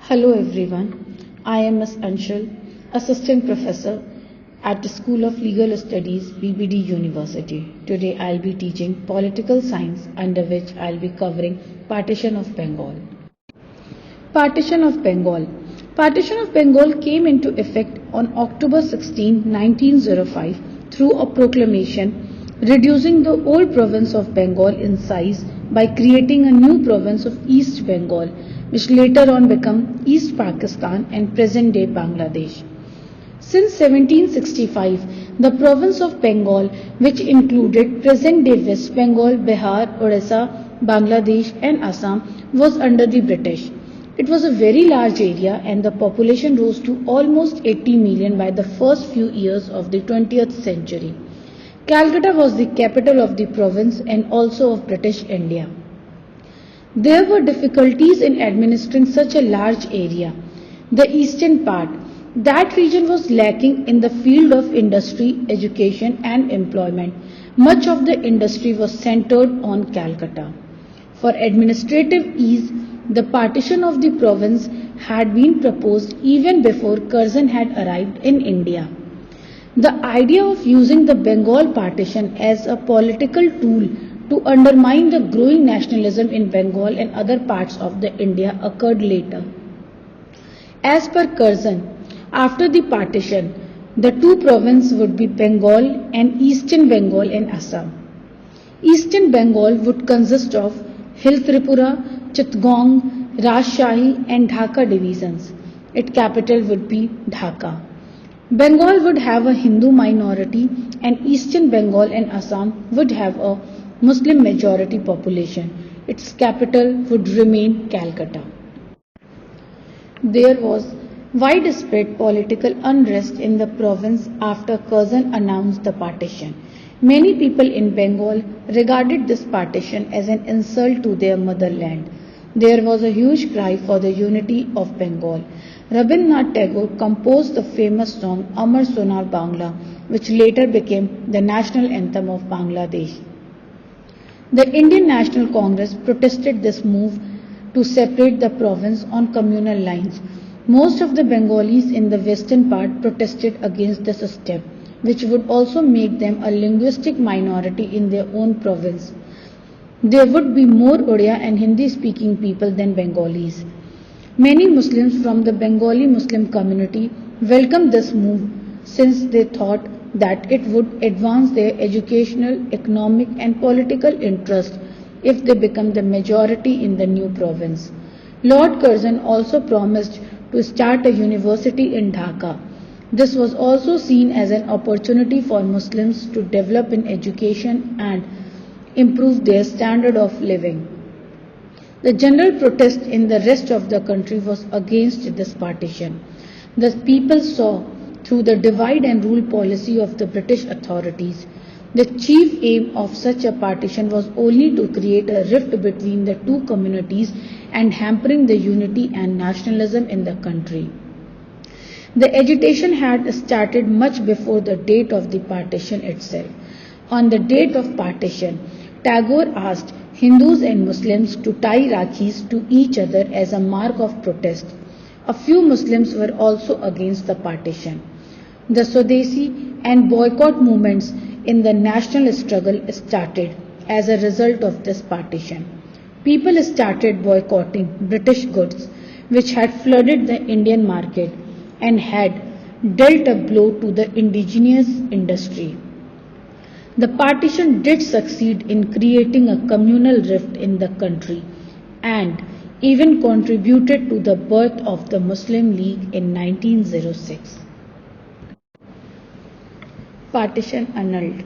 Hello everyone, I am Ms. Anshul, Assistant Professor at the School of Legal Studies, BBD University. Today I'll be teaching Political Science, under which I'll be covering Partition of Bengal. Partition of Bengal. Partition of Bengal came into effect on October 16, 1905 through a proclamation reducing the old province of Bengal in size by creating a new province of East Bengal, which later on became East Pakistan and present-day Bangladesh. Since 1765, the province of Bengal, which included present-day West Bengal, Bihar, Odisha, Bangladesh and Assam, was under the British. It was a very large area and the population rose to almost 80 million by the first few years of the 20th century. Calcutta was the capital of the province and also of British India. There were difficulties in administering such a large area. The eastern part, that region was lacking in the field of industry, education and employment. Much of the industry was centered on Calcutta. For administrative ease, the partition of the province had been proposed even before Curzon had arrived in India. The idea of using the Bengal partition as a political tool to undermine the growing nationalism in Bengal and other parts of the India occurred later. As per Curzon, after the partition, the two provinces would be Bengal and Eastern Bengal and Assam. Eastern Bengal would consist of Hill Tripura, Chittagong, Rajshahi and Dhaka divisions. Its capital would be Dhaka. Bengal would have a Hindu minority and Eastern Bengal and Assam would have a Muslim majority population. Its capital would remain Calcutta. There was widespread political unrest in the province after Curzon announced the partition. Many people in Bengal regarded this partition as an insult to their motherland. There was a huge cry for the unity of Bengal. Rabindranath Tagore composed the famous song Amar Sonar Bangla, which later became the national anthem of Bangladesh. The Indian National Congress protested this move to separate the province on communal lines. Most of the Bengalis in the western part protested against this step, which would also make them a linguistic minority in their own province. There would be more Odia and Hindi speaking people than Bengalis. Many Muslims from the Bengali Muslim community welcomed this move since they thought that it would advance their educational, economic and political interest if they become the majority in the new province. Lord Curzon also promised to start a university in Dhaka. This was also seen as an opportunity for Muslims to develop in education and improve their standard of living. The general protest in the rest of the country was against this partition. The people saw through the divide and rule policy of the British authorities. The chief aim of such a partition was only to create a rift between the two communities and hampering the unity and nationalism in the country. The agitation had started much before the date of the partition itself. On the date of partition, Tagore asked Hindus and Muslims to tie Rakhis to each other as a mark of protest. A few Muslims were also against the partition. The Swadeshi and boycott movements in the national struggle started as a result of this partition. People started boycotting British goods, which had flooded the Indian market and had dealt a blow to the indigenous industry. The partition did succeed in creating a communal rift in the country and even contributed to the birth of the Muslim League in 1906. Partition annulled.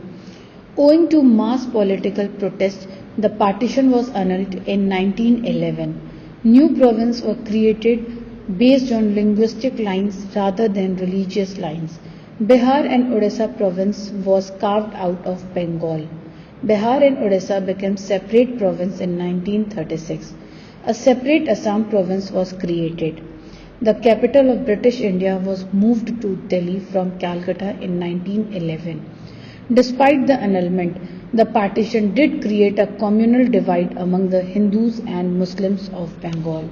Owing to mass political protest, the partition was annulled in 1911. New provinces were created based on linguistic lines rather than religious lines. Bihar and Odisha province was carved out of Bengal. Bihar and Odisha became separate province in 1936. A separate Assam province was created. The capital of British India was moved to Delhi from Calcutta in 1911. Despite the annulment, the partition did create a communal divide among the Hindus and Muslims of Bengal.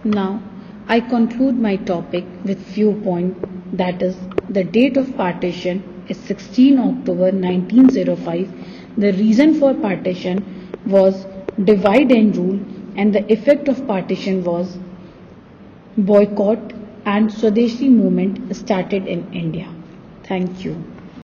Now, I conclude my topic with few points, that is, the date of partition is 16 October 1905. The reason for partition was divide and rule, and the effect of partition was boycott and Swadeshi movement started in India. Thank you.